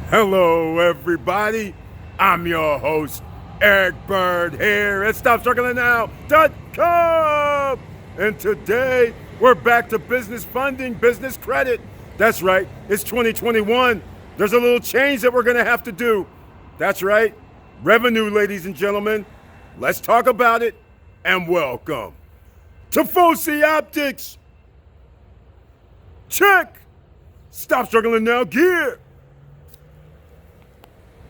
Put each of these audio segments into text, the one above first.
Hello, everybody. I'm your host, Eric Bird, here at StopStrugglingNow.com. And today, we're back to business funding, business credit. That's right, it's 2021. There's a little change that we're going to have to do. That's right, revenue, ladies and gentlemen. Let's talk about it, and welcome to Foci Optics. Check. Stop struggling now, gear.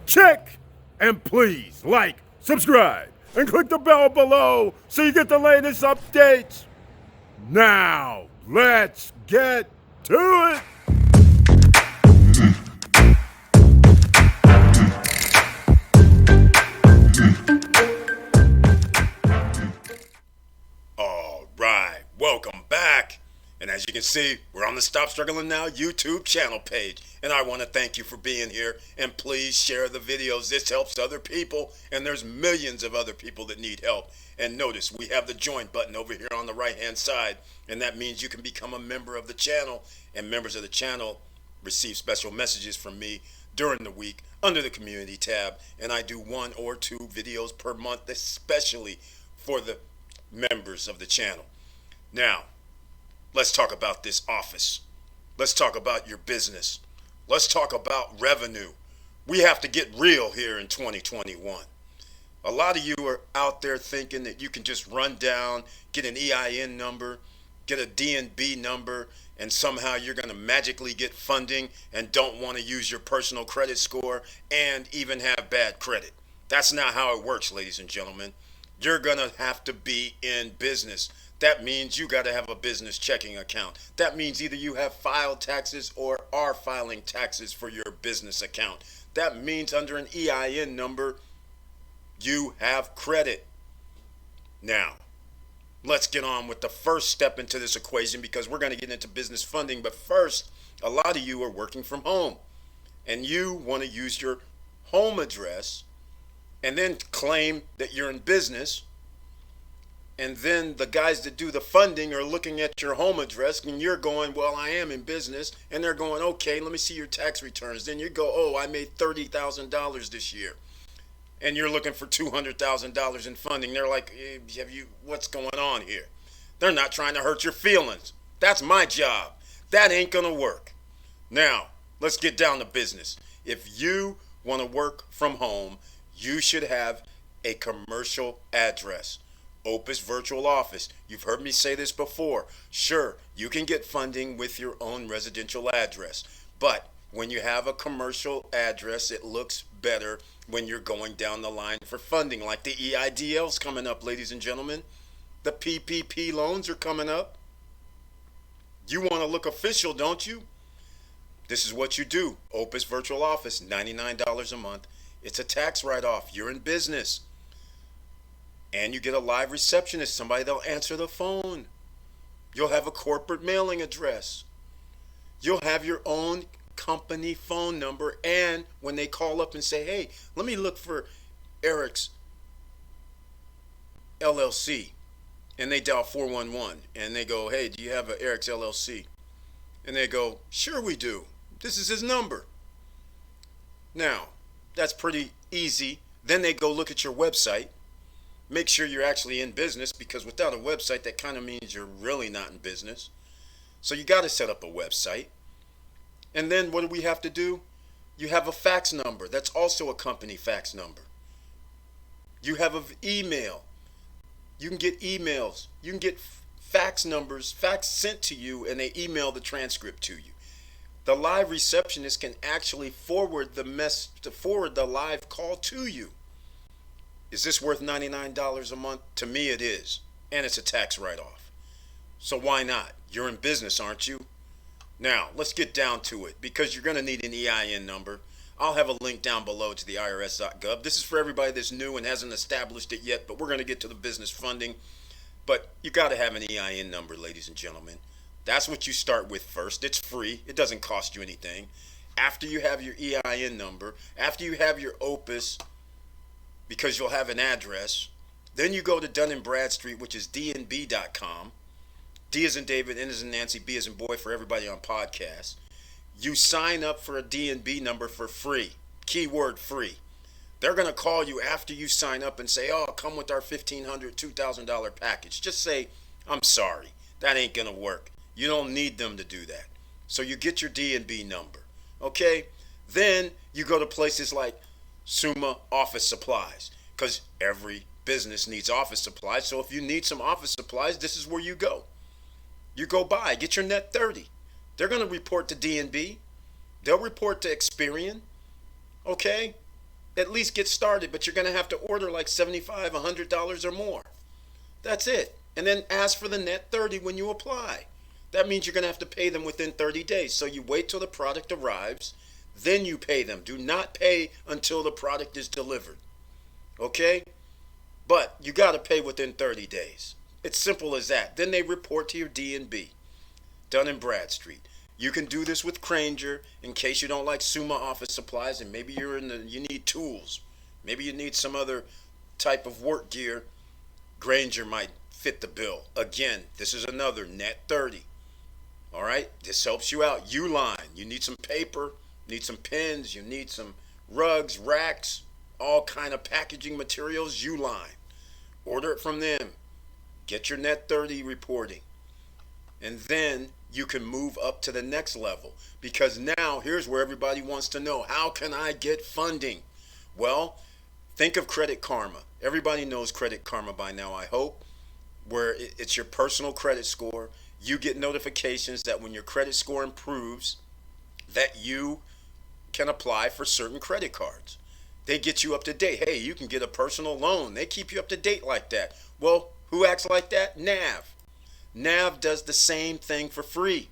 Check. And please like, subscribe, and click the bell below so you get the latest updates. Now, let's get to it. All right, welcome back. And as you can see, we're on the Stop Struggling Now YouTube channel page. And I want to thank you for being here. And please share the videos. This helps other people. And there's millions of other people that need help. And notice we have the join button over here on the right hand side. And that means you can become a member of the channel. And members of the channel receive special messages from me during the week under the community tab. And I do 1 or 2 videos per month, especially for the members of the channel. Now, let's talk about this office. Let's talk about your business. Let's talk about revenue. We have to get real here in 2021. A lot of you are out there thinking that you can just run down, get an EIN number, get a DNB number, and somehow you're going to magically get funding and don't want to use your personal credit score and even have bad credit. That's not how it works, ladies and gentlemen. You're going to have to be in business. That means you got to have a business checking account. That means either you have filed taxes or are filing taxes for your business account. That means under an EIN number, you have credit. Now, let's get on with the first step into this equation because we're going to get into business funding. But first, a lot of you are working from home and you want to use your home address and then claim that you're in business. And then the guys that do the funding are looking at your home address and you're going, well, I am in business. And they're going, okay, let me see your tax returns. Then you go, oh, I made $30,000 this year. And you're looking for $200,000 in funding. They're like, what's going on here? They're not trying to hurt your feelings. That's my job. That ain't going to work. Now, let's get down to business. If you want to work from home, you should have a commercial address. Opus Virtual Office. You've heard me say this before. Sure, you can get funding with your own residential address, but when you have a commercial address, it looks better when you're going down the line for funding, like the EIDL's coming up, ladies and gentlemen. The PPP loans are coming up. You want to look official, don't you? This is what you do. Opus Virtual Office, $99 a month. It's a tax write-off. You're in business. And you get a live receptionist, somebody that'll answer the phone. You'll have a corporate mailing address. You'll have your own company phone number. And when they call up and say, hey, let me look for Eric's LLC. And they dial 411. And they go, hey, do you have a Eric's LLC? And they go, sure we do. This is his number. Now, that's pretty easy. Then they go look at your website. Make sure you're actually in business, because without a website, that kind of means you're really not in business. So you got to set up a website. And then what do we have to do? You have a fax number. That's also a company fax number. You have an email. You can get emails. You can get fax numbers, fax sent to you, and they email the transcript to you. The live receptionist can actually forward the live call to you. Is this worth $99 a month? To me it is. And it's a tax write-off. So why not? You're in business, aren't you? Now, let's get down to it, because you're going to need an EIN number. I'll have a link down below to the irs.gov. This is for everybody that's new and hasn't established it yet, but we're going to get to the business funding. But you got to have an EIN number, ladies and gentlemen. That's what you start with first. It's free. It doesn't cost you anything. After you have your EIN number, after you have your Opus, because you'll have an address. Then you go to Dun & Bradstreet, which is dnb.com. D as in David, N as in Nancy, B as in boy for everybody on podcast. you sign up for a DNB number for free. Keyword free. They're going to call you after you sign up and say, oh, come with our $1,500, $2,000 package. Just say, I'm sorry. That ain't going to work. You don't need them to do that. So you get your DNB number. Okay? Then you go to places like Summa Office Supplies, because every business needs office supplies. So if you need some office supplies, this is where you go. You go buy, get your net 30. They're going to report to DNB. They'll report to Experian. Okay? At least get started, but you're going to have to order like $75, $100 or more. That's it. And then ask for the net 30 when you apply. That means you're going to have to pay them within 30 days. So you wait till the product arrives, then you pay them. Do not pay until the product is delivered. Okay? But you got to pay within 30 days. It's simple as that. Then they report to your DNB, Dun & Bradstreet. You can do this with Granger in case you don't like Summa Office Supplies and maybe you need tools. Maybe you need some other type of work gear. Granger might fit the bill. Again, this is another net 30. All right, this helps you out. Uline, you need some paper, need some pens, you need some rugs, racks, all kind of packaging materials. Uline, order it from them. Get your net 30 reporting, and then you can move up to the next level, because now here's where everybody wants to know, how can I get funding? Well, think of Credit Karma. Everybody knows Credit Karma by now, I hope, where it's your personal credit score. You get notifications that when your credit score improves, that you can apply for certain credit cards. They get you up to date. Hey, you can get a personal loan. They keep you up to date like that. Well, who acts like that? NAV. NAV does the same thing for free.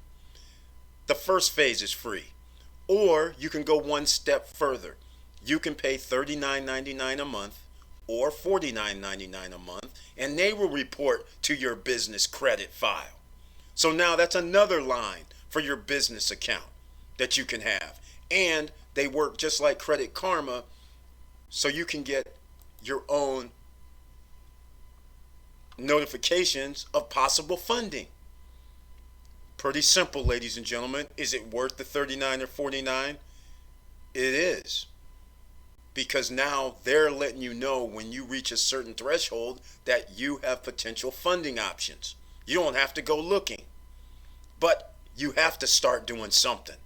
The first phase is free. Or you can go one step further. You can pay $39.99 a month or $49.99 a month, and they will report to your business credit file. So now that's another line for your business account that you can have. And they work just like Credit Karma, so you can get your own notifications of possible funding. Pretty simple, ladies and gentlemen. Is it worth the $39 or $49? It is. Because now they're letting you know when you reach a certain threshold that you have potential funding options. You don't have to go looking, but you have to start doing something.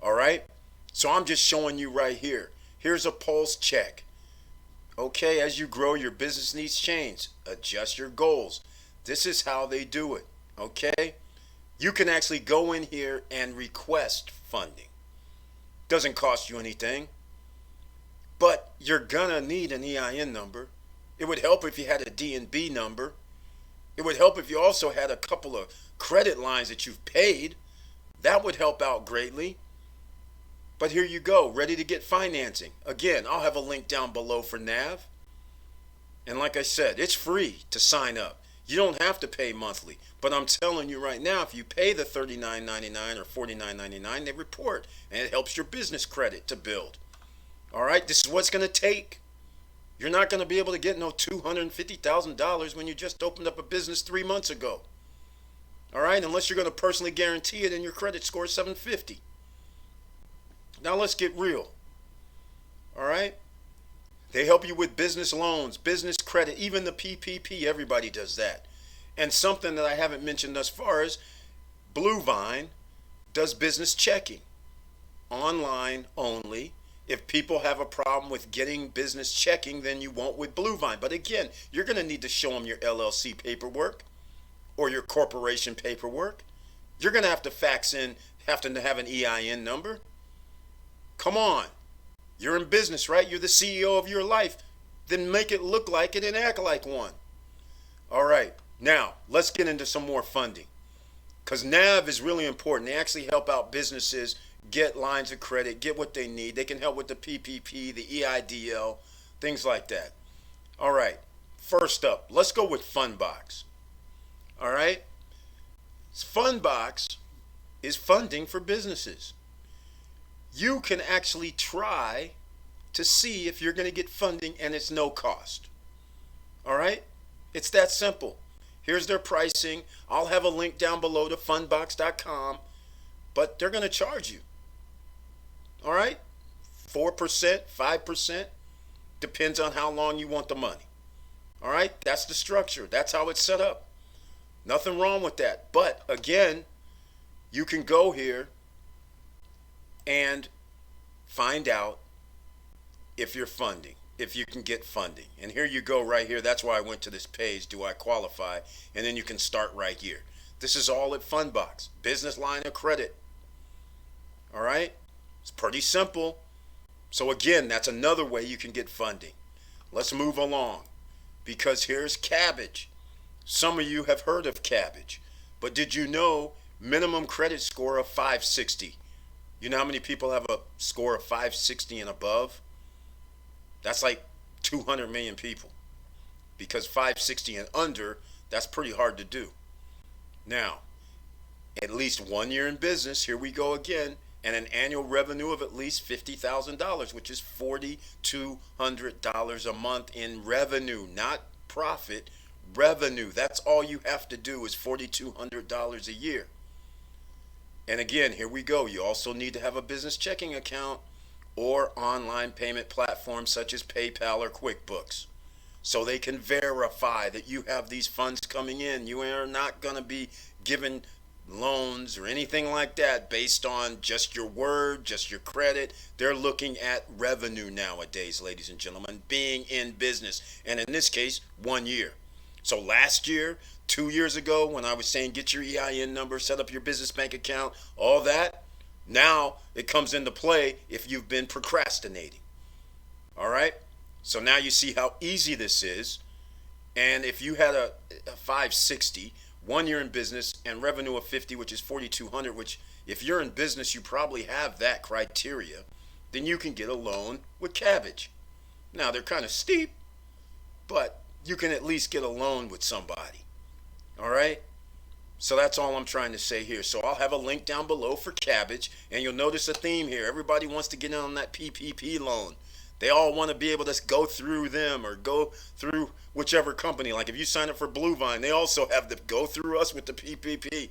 All right? So I'm just showing you right here. Here's a pulse check. Okay, as you grow, your business needs change. Adjust your goals. This is how they do it. Okay? You can actually go in here and request funding. Doesn't cost you anything. But you're gonna need an EIN number. It would help if you had a DNB number. It would help if you also had a couple of credit lines that you've paid. That would help out greatly. But here you go, ready to get financing. Again, I'll have a link down below for NAV. And like I said, it's free to sign up. You don't have to pay monthly. But I'm telling you right now, if you pay the $39.99 or $49.99, they report. And it helps your business credit to build. All right, this is what it's going to take. You're not going to be able to get no $250,000 when you just opened up a business 3 months ago. All right, unless you're going to personally guarantee it and your credit score is 750. Now let's get real. All right, they help you with business loans, business credit, even the PPP. Everybody does that. And something that I haven't mentioned thus far is Bluevine does business checking, online only. If people have a problem with getting business checking, then you won't with Bluevine. But again, you're going to need to show them your LLC paperwork or your corporation paperwork. You're going to have to fax in, have to have an EIN number. Come on. You're in business, right? You're the CEO of your life. Then make it look like it and act like one. All right. Now, let's get into some more funding. Because NAV is really important. They actually help out businesses get lines of credit, get what they need. They can help with the PPP, the EIDL, things like that. All right, first up, let's go with Fundbox. All right, Fundbox is funding for businesses. You can actually try to see if you're going to get funding, and it's no cost. All right, it's that simple. Here's their pricing. I'll have a link down below to fundbox.com, but they're going to charge you. All right? 4%, 5%, depends on how long you want the money. All right? That's the structure. That's how it's set up. Nothing wrong with that. But again, you can go here and find out if you're funding, if you can get funding. And here you go right here. That's why I went to this page. Do I qualify? And then you can start right here. This is all at Fundbox. Business line of credit. All right? It's pretty simple. So again, that's another way you can get funding. Let's move along, because here's Cabbage. Some of you have heard of Cabbage, but did you know minimum credit score of 560? You know how many people have a score of 560 and above? That's like 200 million people, because 560 and under, that's pretty hard to do. Now, at least 1 year in business, here we go again, and an annual revenue of at least $50,000, which is $4,200 a month in revenue, not profit, revenue. That's all you have to do is $4,200 a year. And again, here we go. You also need to have a business checking account or online payment platforms such as PayPal or QuickBooks, so they can verify that you have these funds coming in. You are not going to be given loans or anything like that based on just your word, just your credit. They're looking at revenue nowadays, ladies and gentlemen, being in business, and in this case, 1 year. So last year, 2 years ago, when I was saying get your EIN number, set up your business bank account, all that, now it comes into play if you've been procrastinating. All right? So now you see how easy this is. And if you had a 560, 1 year in business, and revenue of 50, which is 4,200, which if you're in business, you probably have that criteria, then you can get a loan with Cabbage. Now they're kind of steep, but you can at least get a loan with somebody. All right? So that's all I'm trying to say here. So I'll have a link down below for Cabbage, and you'll notice a theme here. Everybody wants to get in on that PPP loan. They all want to be able to go through them or go through whichever company. Like if you sign up for Bluevine, they also have the go through us with the PPP.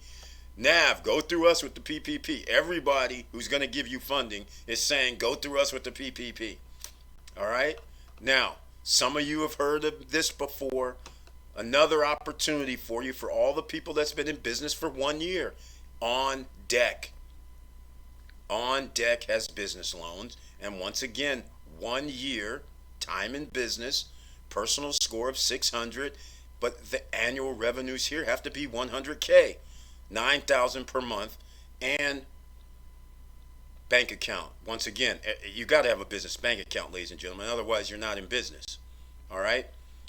NAV, go through us with the PPP. Everybody who's going to give you funding is saying go through us with the PPP. All right? Now, some of you have heard of this before. Another opportunity for you, for all the people that's been in business for 1 year. On Deck. On Deck has business loans. And once again, 1 year, time in business, personal score of 600, but the annual revenues here have to be 100K, 9,000 per month, and bank account. Once again, you got to have a business bank account, ladies and gentlemen, otherwise you're not in business. All right?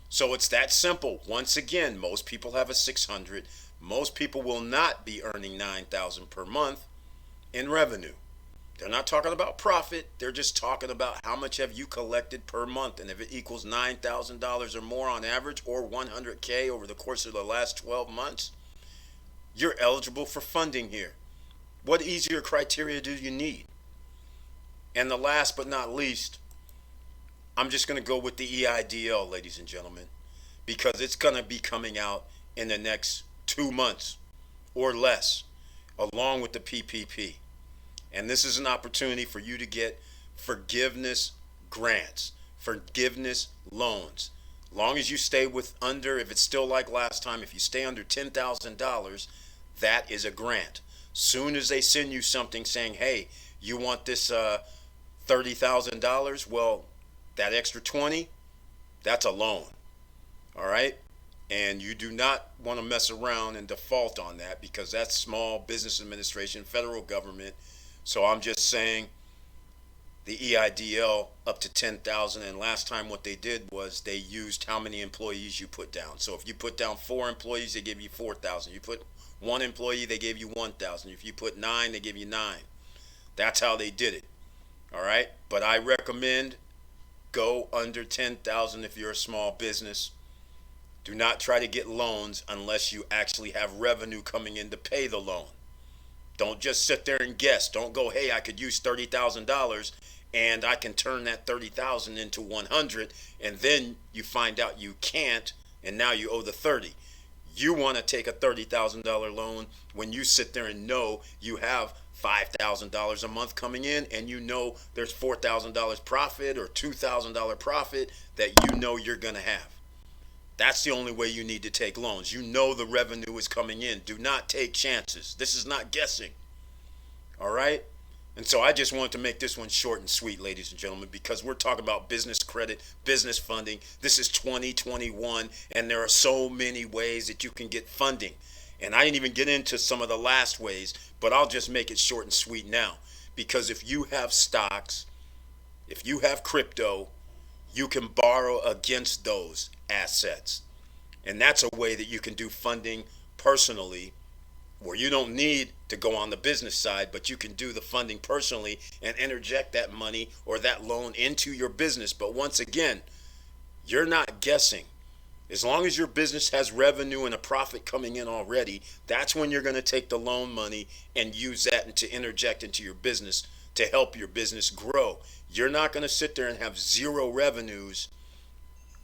So it's that simple. Once again, most people have a 600. Most people will not be earning 9,000 per month in revenue. They're not talking about profit. They're just talking about how much have you collected per month. And if it equals $9,000 or more on average, or 100K over the course of the last 12 months, you're eligible for funding here. What easier criteria do you need? And the last but not least, I'm just going to go with the EIDL, ladies and gentlemen, because it's going to be coming out in the next 2 months or less, along with the PPP. And this is an opportunity for you to get forgiveness grants, forgiveness loans. Long as you stay with under, if it's still like last time, if you stay under $10,000, that is a grant. Soon as they send you something saying, hey, you want this $30,000, well, that extra 20, that's a loan. All right? And you do not want to mess around and default on that, because that's Small Business Administration, federal government. So I'm just saying the EIDL up to 10,000, and last time what they did was they used how many employees you put down. So if you put down 4 employees, they give you 4,000. You put 1 employee, they gave you 1,000. If you put 9, they give you 9. That's how they did it. All right? But I recommend go under 10,000 if you're a small business. Do not try to get loans unless you actually have revenue coming in to pay the loan. Don't just sit there and guess. Don't go, hey, I could use $30,000 and I can turn that 30,000 into 100, and then you find out you can't, and now you owe the 30. You want to take a $30,000 loan when you sit there and know you have $5,000 a month coming in, and you know there's $4,000 profit or $2,000 profit that you know you're going to have. That's the only way you need to take loans. You know the revenue is coming in. Do not take chances. This is not guessing. All right? And so I just wanted to make this one short and sweet, ladies and gentlemen, because we're talking about business credit, business funding. This is 2021, and there are so many ways that you can get funding. And I didn't even get into some of the last ways, but I'll just make it short and sweet now. Because if you have stocks, if you have crypto, you can borrow against those assets. And that's a way that you can do funding personally, where you don't need to go on the business side, but you can do the funding personally and interject that money or that loan into your business. But once again, you're not guessing. As long as your business has revenue and a profit coming in already, that's when you're going to take the loan money and use that to interject into your business to help your business grow. You're not going to sit there and have zero revenues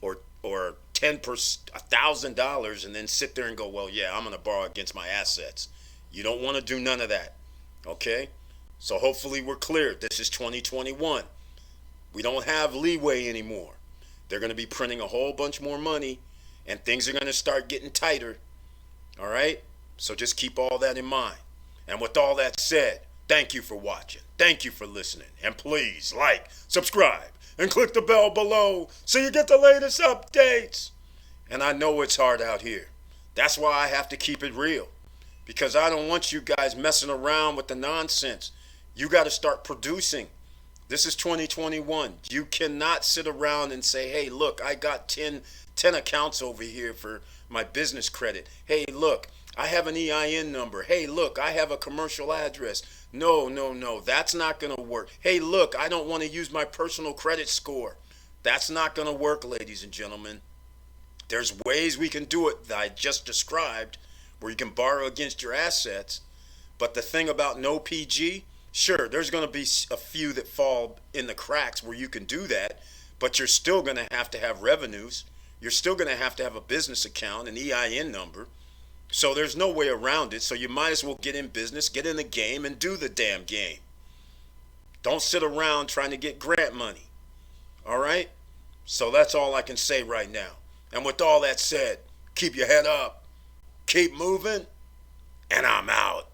or $1,000 and then sit there and go, well, yeah, I'm going to borrow against my assets. You don't want to do none of that. Okay? So hopefully we're clear. This is 2021. We don't have leeway anymore. They're going to be printing a whole bunch more money, and things are going to start getting tighter. All right? So just keep all that in mind. And with all that said, thank you for watching. Thank you for listening. And please like, subscribe, and click the bell below so you get the latest updates. And I know it's hard out here. That's why I have to keep it real. Because I don't want you guys messing around with the nonsense. You got to start producing. This is 2021. You cannot sit around and say, hey, look, I got 10 accounts over here for my business credit. Hey, look, I have an EIN number. Hey, look, I have a commercial address. No. That's not going to work. Hey, look, I don't want to use my personal credit score. That's not going to work, ladies and gentlemen. There's ways we can do it that I just described where you can borrow against your assets. But the thing about no PG, sure, there's going to be a few that fall in the cracks where you can do that, but you're still going to have revenues. You're still going to have a business account, an EIN number. So there's no way around it. So you might as well get in business, get in the game, and do the damn game. Don't sit around trying to get grant money. All right? So that's all I can say right now. And with all that said, keep your head up, keep moving, and I'm out.